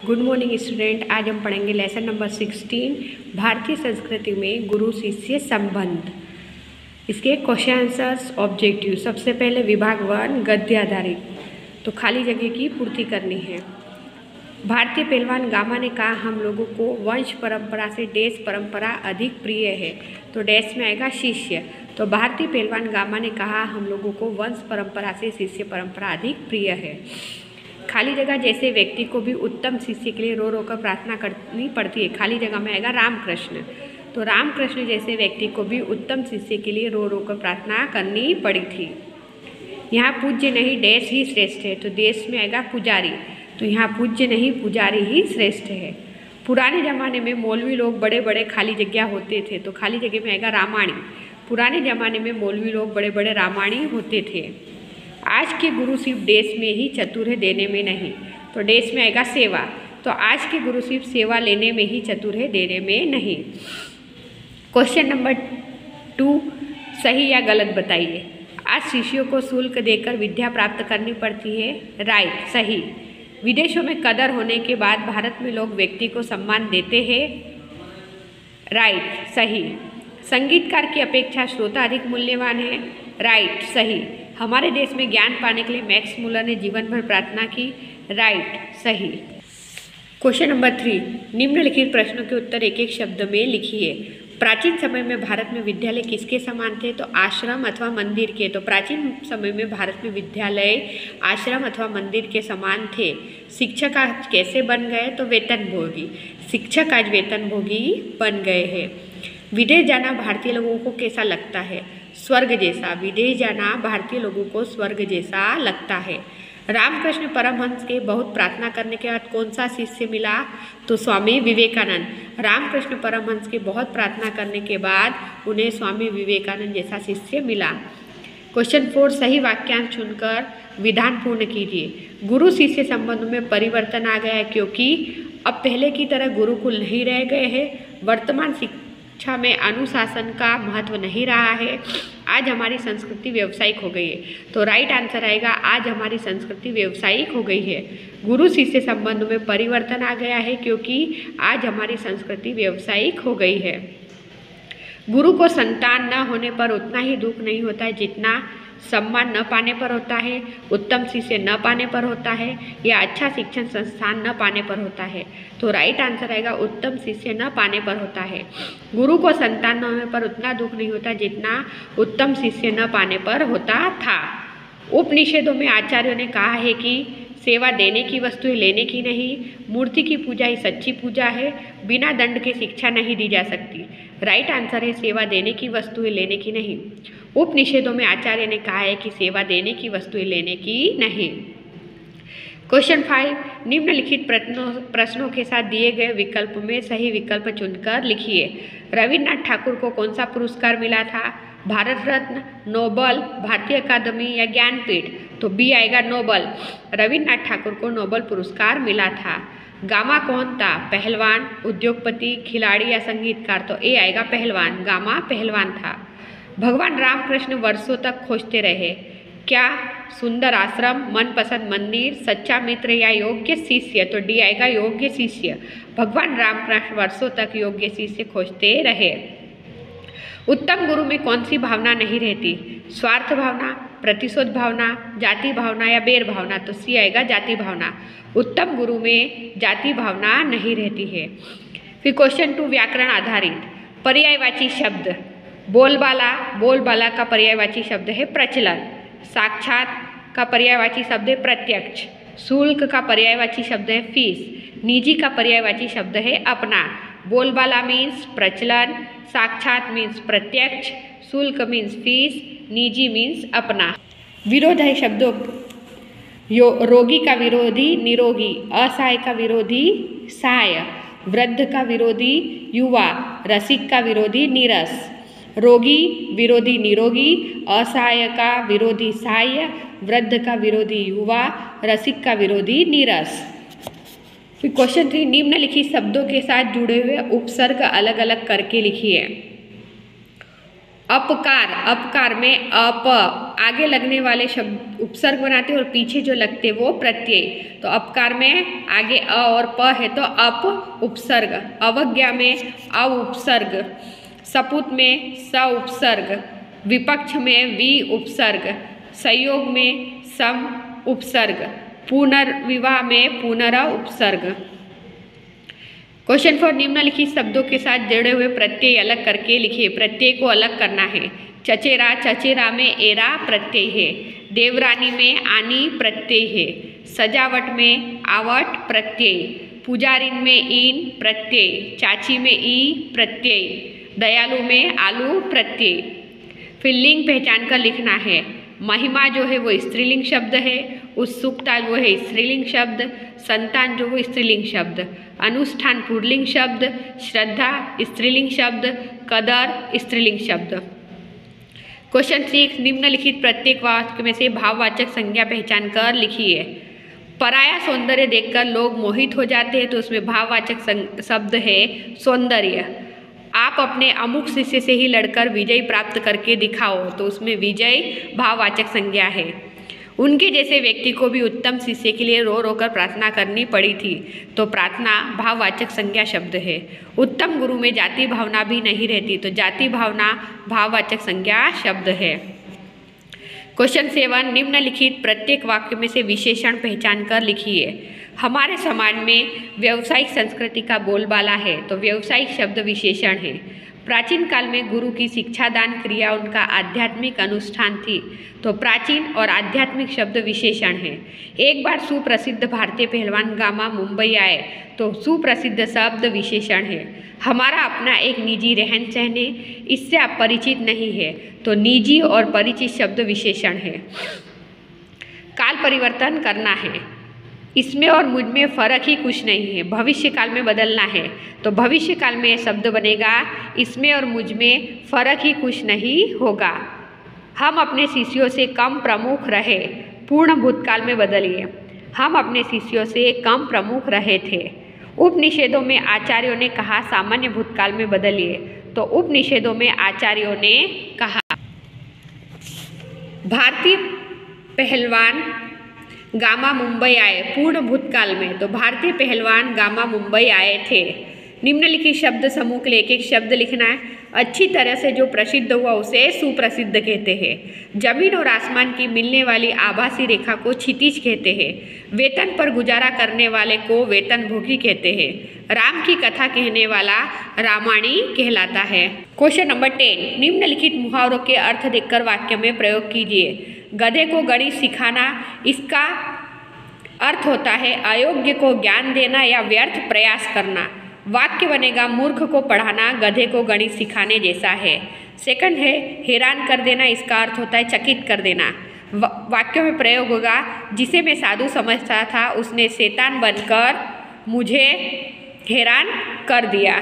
Good morning student. आज हम पढ़ेंगे लेसन नंबर 16 भारतीय संस्कृति में गुरु शिष्य संबंध। इसके क्वेश्चन आंसर्स ऑब्जेक्टिव। सबसे पहले विभाग 1 गद्य आधारित, तो खाली जगह की पूर्ति करनी है। भारतीय पहलवान गामा ने कहा हम लोगों को वंश परंपरा से डैश परंपरा अधिक प्रिय है, तो डैश में आएगा शिष्य। तो भारतीय पहलवान गामा ने कहा हम लोगों को वंश परंपरा से शिष्य परंपरा अधिक प्रिय है। खाली जगह जैसे व्यक्ति को भी उत्तम शिष्य के लिए रो रो कर प्रार्थना करनी पड़ती है। खाली जगह में आएगा रामकृष्ण। तो रामकृष्ण जैसे व्यक्ति को भी उत्तम शिष्य के लिए रो रो कर प्रार्थना करनी पड़ी थी। यहाँ पूज्य नहीं डैश ही श्रेष्ठ है, तो देश में आएगा पुजारी। तो यहाँ पूज्य नहीं पुजारी ही श्रेष्ठ है। पुराने ज़माने में मौलवी लोग बड़े बड़े खाली जगह होते थे, तो खाली जगह में आएगा रामायणी। पुराने ज़माने में मौलवी लोग बड़े बड़े रामायणी होते थे। आज के गुरु सिर्फ देश में ही चतुर है, देने में नहीं, तो देश में आएगा सेवा। तो आज के गुरु सिर्फ सेवा लेने में ही चतुर है, देने में नहीं। क्वेश्चन नंबर 2 सही या गलत बताइए। आज शिष्यों को शुल्क देकर विद्या प्राप्त करनी पड़ती है। राइट, सही। विदेशों में कदर होने के बाद भारत में लोग व्यक्ति को सम्मान देते हैं। राइट, सही। संगीतकार की अपेक्षा श्रोता अधिक मूल्यवान है। राइट, सही। हमारे देश में ज्ञान पाने के लिए मैक्स मुलर ने जीवन भर प्रार्थना की। राइट, सही। क्वेश्चन नंबर 3 निम्नलिखित प्रश्नों के उत्तर एक एक शब्द में लिखिए। प्राचीन समय में भारत में विद्यालय किसके समान थे? तो आश्रम अथवा मंदिर के। तो प्राचीन समय में भारत में विद्यालय आश्रम अथवा मंदिर के समान थे। शिक्षक आज कैसे बन गए? तो वेतनभोगी। शिक्षक आज वेतनभोगी बन गए हैं। विदेश जाना भारतीय लोगों को कैसा लगता है? स्वर्ग जैसा। विदेश जाना भारतीय लोगों को स्वर्ग जैसा लगता है। रामकृष्ण परमहंस के बहुत प्रार्थना करने के बाद कौन सा शिष्य मिला? तो स्वामी विवेकानंद। रामकृष्ण परमहंस के बहुत प्रार्थना करने के बाद उन्हें स्वामी विवेकानंद जैसा शिष्य मिला। क्वेश्चन 4 सही वाक्यांश चुनकर विधान पूर्ण कीजिए। गुरु शिष्य संबंध में परिवर्तन आ गया है क्योंकि अब पहले की तरह गुरुकुल नहीं रह गए हैं। वर्तमान शिक्षा में अनुशासन का महत्व नहीं रहा है। आज हमारी संस्कृति व्यावसायिक हो गई है। तो राइट आंसर आएगा आज हमारी संस्कृति व्यावसायिक हो गई है। गुरु शिष्य संबंध में परिवर्तन आ गया है क्योंकि आज हमारी संस्कृति व्यावसायिक हो गई है। गुरु को संतान न होने पर उतना ही दुख नहीं होता है जितना सम्मान न पाने पर होता है, उत्तम शिष्य न पाने पर होता है, या अच्छा शिक्षण संस्थान न पाने पर होता है। तो राइट आंसर आएगा उत्तम शिष्य न पाने पर होता है। गुरु को संतान न होने पर उतना दुख नहीं होता जितना उत्तम शिष्य न पाने पर होता था। उपनिषदों में आचार्यों ने कहा है कि सेवा देने की वस्तु है, लेने की नहीं। मूर्ति की पूजा ही सच्ची पूजा है। बिना दंड के शिक्षा नहीं दी जा सकती। राइट आंसर है सेवा देने की वस्तु है, लेने की नहीं। उपनिषदों में आचार्य ने कहा है कि सेवा देने की वस्तु है, लेने की नहीं। क्वेश्चन 5 निम्नलिखित प्रश्नों के साथ दिए गए विकल्प में सही विकल्प चुनकर लिखिए। रविन्द्रनाथ ठाकुर को कौन सा पुरस्कार मिला था? भारत रत्न, नोबल, भारतीय अकादमी या ज्ञानपीठ? तो बी आएगा नोबल। रविन्द्रनाथ ठाकुर को नोबल पुरस्कार मिला था। गामा कौन था? पहलवान, उद्योगपति, खिलाड़ी या संगीतकार? तो ए आएगा पहलवान। गामा पहलवान था। भगवान रामकृष्ण वर्षों तक खोजते रहे। क्या? सुंदर आश्रम, मनपसंद मंदिर, सच्चा मित्र या योग्य शिष्य? तो डी आएगा योग्य शिष्य। भगवान रामकृष्ण वर्षों तक योग्य शिष्य खोजते रहे। उत्तम गुरु में कौन सी भावना नहीं रहती? स्वार्थ भावना, प्रतिशोध भावना, जाति भावना या बैर भावना? तो सी आएगा जाति भावना। उत्तम गुरु में जाति भावना नहीं रहती है। फिर क्वेश्चन 2 व्याकरण आधारित। पर्यायवाची शब्द। बोलबाला, बोलबाला का पर्यायवाची शब्द है प्रचलन। साक्षात का पर्यायवाची शब्द है प्रत्यक्ष। शुल्क का पर्यायवाची शब्द है फीस। निजी का पर्यायवाची शब्द है अपना। बोलबाला मीन्स प्रचलन, साक्षात मीन्स प्रत्यक्ष, शुल्क मीन्स फीस, निजी मीन्स अपना। विरोध है शब्दों। रोगी का विरोधी निरोगी, असहाय का विरोधी सहाय, वृद्ध का विरोधी युवा, रसिक का विरोधी नीरस। रोगी विरोधी निरोगी, असहाय का विरोधी सहाय, वृद्ध का विरोधी युवा, रसिक का विरोधी नीरस। फिर क्वेश्चन 3 निम्नलिखित शब्दों के साथ जुड़े हुए उपसर्ग अलग अलग करके लिखिए। अपकार, अपकार में अप आगे लगने वाले शब्द उपसर्ग बनाते हैं और पीछे जो लगते वो प्रत्यय। तो अपकार में आगे अ और प है तो अप उपसर्ग, अवज्ञा में अ उपसर्ग, सपूत में स उपसर्ग, विपक्ष में वि उपसर्ग, संयोग में सम उपसर्ग, पुनर्विवाह में पुनर उपसर्ग। क्वेश्चन फॉर निम्नलिखित शब्दों के साथ जुड़े हुए प्रत्यय अलग करके लिखिए। प्रत्यय को अलग करना है। चचेरा, चचेरा में एरा प्रत्यय है। देवरानी में आनी प्रत्यय है। सजावट में आवट प्रत्यय, पुजारिन में इन प्रत्यय, चाची में ई प्रत्यय, दयालु में आलू प्रत्यय। फिर लिंग पहचान कर लिखना है। महिमा जो है वो स्त्रीलिंग शब्द है, उत्सुकता वो है स्त्रीलिंग शब्द, संतान जो वो स्त्रीलिंग शब्द, अनुष्ठान पुल्लिंग शब्द, श्रद्धा स्त्रीलिंग शब्द, कदर स्त्रीलिंग शब्द। क्वेश्चन 6, निम्नलिखित प्रत्येक वाक्य में से भाववाचक संज्ञा पहचान कर लिखिए। पराया सौंदर्य देखकर लोग मोहित हो जाते हैं तो उसमें भाववाचक शब्द है सौंदर्य। आप अपने अमुक शिष्य से ही लड़कर विजय प्राप्त करके दिखाओ तो उसमें विजय भाववाचक संज्ञा है। उनके जैसे व्यक्ति को भी उत्तम शिष्य के लिए रो रो कर प्रार्थना करनी पड़ी थी तो प्रार्थना भाववाचक संज्ञा शब्द है। उत्तम गुरु में जाति भावना भी नहीं रहती तो जाति भावना भाववाचक संज्ञा शब्द है। क्वेश्चन 7, निम्नलिखित प्रत्येक वाक्य में से विशेषण पहचान कर लिखिए। हमारे समाज में व्यावसायिक संस्कृति का बोलबाला है तो व्यावसायिक शब्द विशेषण है। प्राचीन काल में गुरु की शिक्षादान क्रिया उनका आध्यात्मिक अनुष्ठान थी तो प्राचीन और आध्यात्मिक शब्द विशेषण है। एक बार सुप्रसिद्ध भारतीय पहलवान गामा मुंबई आए तो सुप्रसिद्ध शब्द विशेषण है। हमारा अपना एक निजी रहन सहन है, इससे आप परिचित नहीं है तो निजी और परिचित शब्द विशेषण है। काल परिवर्तन करना है, इसमें और मुझ में फर्क ही कुछ नहीं है। भविष्य काल में बदलना है तो भविष्य काल में शब्द बनेगा इसमें और मुझ में फर्क ही कुछ नहीं होगा। हम अपने शिष्यों से कम प्रमुख रहे, पूर्ण भूतकाल में बदलिए। हम अपने शिष्यों से कम प्रमुख रहे थे। उपनिषेधों में आचार्यों ने कहा सामान्य भूतकाल में बदलिए तो उपनिषेधों में आचार्यों ने कहा। भारतीय पहलवान गामा मुंबई आए पूर्ण भूतकाल में तो भारतीय पहलवान गामा मुंबई आए थे। निम्नलिखित शब्द समूह के लिए एक एक शब्द लिखना है। अच्छी तरह से जो प्रसिद्ध हुआ उसे सुप्रसिद्ध कहते हैं। जमीन और आसमान की मिलने वाली आभासी रेखा को क्षितिज कहते हैं। वेतन पर गुजारा करने वाले को वेतनभोगी कहते हैं। राम की कथा कहने वाला रामायणी कहलाता है। क्वेश्चन नंबर 10, निम्नलिखित मुहावरों के अर्थ देखकर वाक्य में प्रयोग कीजिए। गधे को गणित सिखाना, इसका अर्थ होता है अयोग्य को ज्ञान देना या व्यर्थ प्रयास करना। वाक्य बनेगा मूर्ख को पढ़ाना गधे को गणित सिखाने जैसा है। सेकंड है हैरान कर देना, इसका अर्थ होता है चकित कर देना। वाक्यों में प्रयोग होगा जिसे मैं साधु समझता था उसने शैतान बनकर मुझे हैरान कर दिया।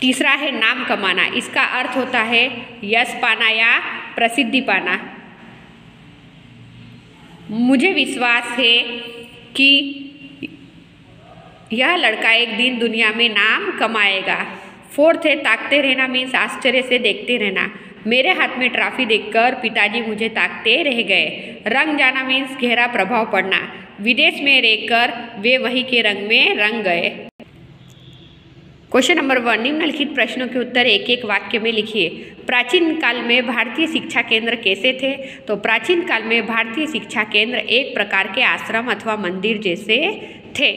तीसरा है नाम कमाना, इसका अर्थ होता है यश पाना या प्रसिद्धि पाना। मुझे विश्वास है कि यह लड़का एक दिन दुनिया में नाम कमाएगा। फोर्थ है ताकते रहना, मीन्स आश्चर्य से देखते रहना। मेरे हाथ में ट्रॉफी देखकर पिताजी मुझे ताकते रह गए। रंग जाना मीन्स गहरा प्रभाव पड़ना। विदेश में रहकर वे वही के रंग में रंग गए। क्वेश्चन नंबर 1, निम्नलिखित प्रश्नों के उत्तर एक एक वाक्य में लिखिए। प्राचीन काल में भारतीय शिक्षा केंद्र कैसे थे? तो प्राचीन काल में भारतीय शिक्षा केंद्र एक प्रकार के आश्रम अथवा मंदिर जैसे थे।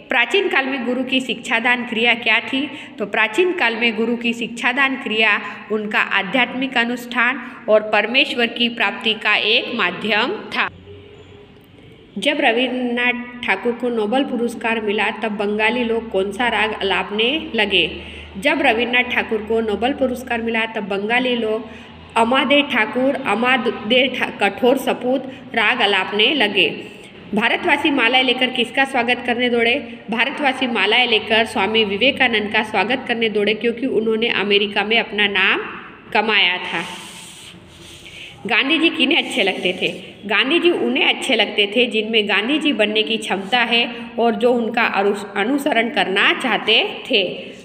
प्राचीन काल में गुरु की शिक्षादान क्रिया क्या थी? तो प्राचीन काल में गुरु की शिक्षादान क्रिया उनका आध्यात्मिक अनुष्ठान और परमेश्वर की प्राप्ति का एक माध्यम था। जब रविन्द्रनाथ ठाकुर को नोबेल पुरस्कार मिला तब बंगाली लोग कौन सा राग अलापने लगे? जब रविन्द्रनाथ ठाकुर को नोबेल पुरस्कार मिला तब बंगाली लोग अमादे ठाकुर अमादे कठोर सपूत राग अलापने लगे। भारतवासी मालाएं लेकर किसका स्वागत करने दौड़े? भारतवासी मालाएं लेकर स्वामी विवेकानंद का स्वागत करने दौड़े क्योंकि उन्होंने अमेरिका में अपना नाम कमाया था। गांधी जी किन्हें अच्छे लगते थे? गांधी जी उन्हें अच्छे लगते थे जिनमें गांधी जी बनने की क्षमता है और जो उनका अनुसरण करना चाहते थे।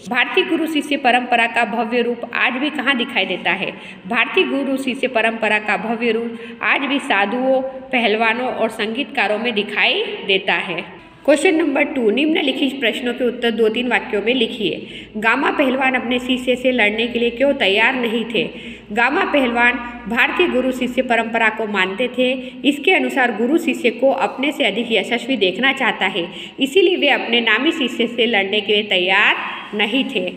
भारतीय गुरु शिष्य परंपरा का भव्य रूप आज भी कहाँ दिखाई देता है? भारतीय गुरु शिष्य परंपरा का भव्य रूप आज भी साधुओं, पहलवानों और संगीतकारों में दिखाई देता है। क्वेश्चन नंबर 2, निम्नलिखित प्रश्नों के उत्तर 2-3 वाक्यों में लिखिए। गामा पहलवान अपने शिष्य से लड़ने के लिए क्यों तैयार नहीं थे? गामा पहलवान भारतीय गुरु शिष्य परंपरा को मानते थे। इसके अनुसार गुरु शिष्य को अपने से अधिक यशस्वी देखना चाहता है, इसीलिए वे अपने नामी शिष्य से लड़ने के लिए तैयार नहीं थे।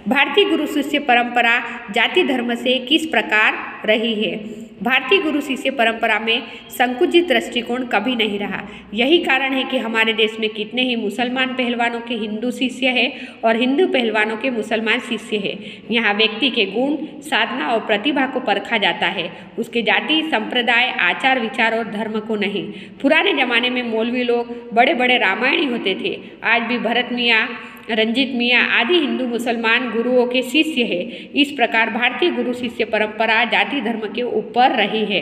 भारतीय गुरु शिष्य परंपरा जाति धर्म से किस प्रकार रही है? भारतीय गुरु शिष्य परंपरा में संकुचित दृष्टिकोण कभी नहीं रहा। यही कारण है कि हमारे देश में कितने ही मुसलमान पहलवानों के हिंदू शिष्य हैं और हिंदू पहलवानों के मुसलमान शिष्य हैं। यहाँ व्यक्ति के गुण, साधना और प्रतिभा को परखा जाता है, उसके जाति, संप्रदाय, आचार विचार और धर्म को नहीं। पुराने जमाने में मौलवी लोग बड़े बड़े रामायणी होते थे। आज भी भरत मियाँ, रंजीत मियाँ आदि हिंदू मुसलमान गुरुओं के शिष्य हैं। इस प्रकार भारतीय गुरु शिष्य परंपरा जाति धर्म के ऊपर रही है।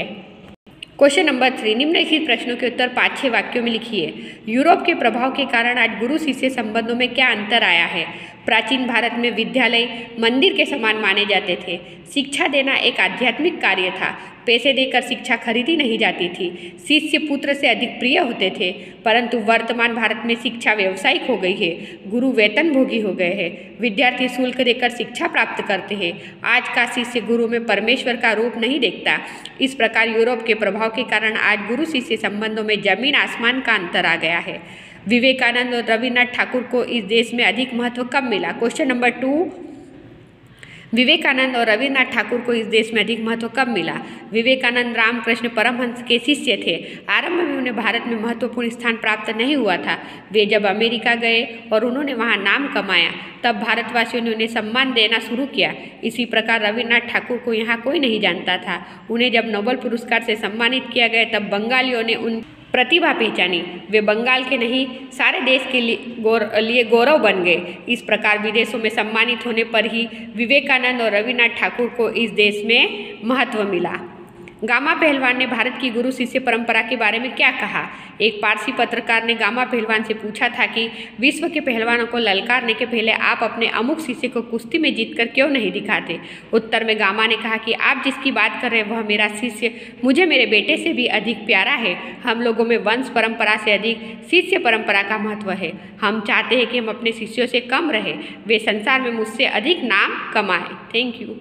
क्वेश्चन नंबर 3, निम्नलिखित प्रश्नों के उत्तर 5-6 वाक्यों में लिखिए। यूरोप के प्रभाव के कारण आज गुरु शिष्य संबंधों में क्या अंतर आया है? प्राचीन भारत में विद्यालय मंदिर के समान माने जाते थे। शिक्षा देना एक आध्यात्मिक कार्य था। पैसे देकर शिक्षा खरीदी नहीं जाती थी। शिष्य पुत्र से अधिक प्रिय होते थे। परंतु वर्तमान भारत में शिक्षा व्यावसायिक हो गई है। गुरु वेतनभोगी हो गए हैं। विद्यार्थी शुल्क देकर शिक्षा प्राप्त करते हैं। आज का शिष्य गुरु में परमेश्वर का रूप नहीं देखता। इस प्रकार यूरोप के प्रभाव के कारण आज गुरु शिष्य संबंधों में जमीन आसमान का अंतर आ गया है। विवेकानंद और रविन्द्रनाथ ठाकुर को इस देश में अधिक महत्व कब मिला? क्वेश्चन नंबर 2, विवेकानंद और रविन्द्रनाथ ठाकुर को इस देश में अधिक महत्व कब मिला? विवेकानंद रामकृष्ण परमहंस के शिष्य थे। आरंभ में उन्हें भारत में महत्वपूर्ण स्थान प्राप्त नहीं हुआ था। वे जब अमेरिका गए और उन्होंने वहां नाम कमाया, तब भारतवासियों ने उन्हें सम्मान देना शुरू किया। इसी प्रकार रविन्द्रनाथ ठाकुर को यहाँ कोई नहीं जानता था। उन्हें जब नोबेल पुरस्कार से सम्मानित किया गया, तब बंगालियों ने उन प्रतिभा पहचानी। वे बंगाल के नहीं, सारे देश के लिए गौरव बन गए। इस प्रकार विदेशों में सम्मानित होने पर ही विवेकानंद और रविन्द्रनाथ ठाकुर को इस देश में महत्व मिला। गामा पहलवान ने भारत की गुरु शिष्य परंपरा के बारे में क्या कहा? एक पारसी पत्रकार ने गामा पहलवान से पूछा था कि विश्व के पहलवानों को ललकारने के पहले आप अपने अमुक शिष्य को कुश्ती में जीतकर क्यों नहीं दिखाते? उत्तर में गामा ने कहा कि आप जिसकी बात कर रहे हैं वह मेरा शिष्य मुझे मेरे बेटे से भी अधिक प्यारा है। हम लोगों में वंश परंपरा से अधिक शिष्य परंपरा का महत्व है। हम चाहते हैं कि हम अपने शिष्यों से कम रहें, वे संसार में मुझसे अधिक नाम कमाएं। Thank you.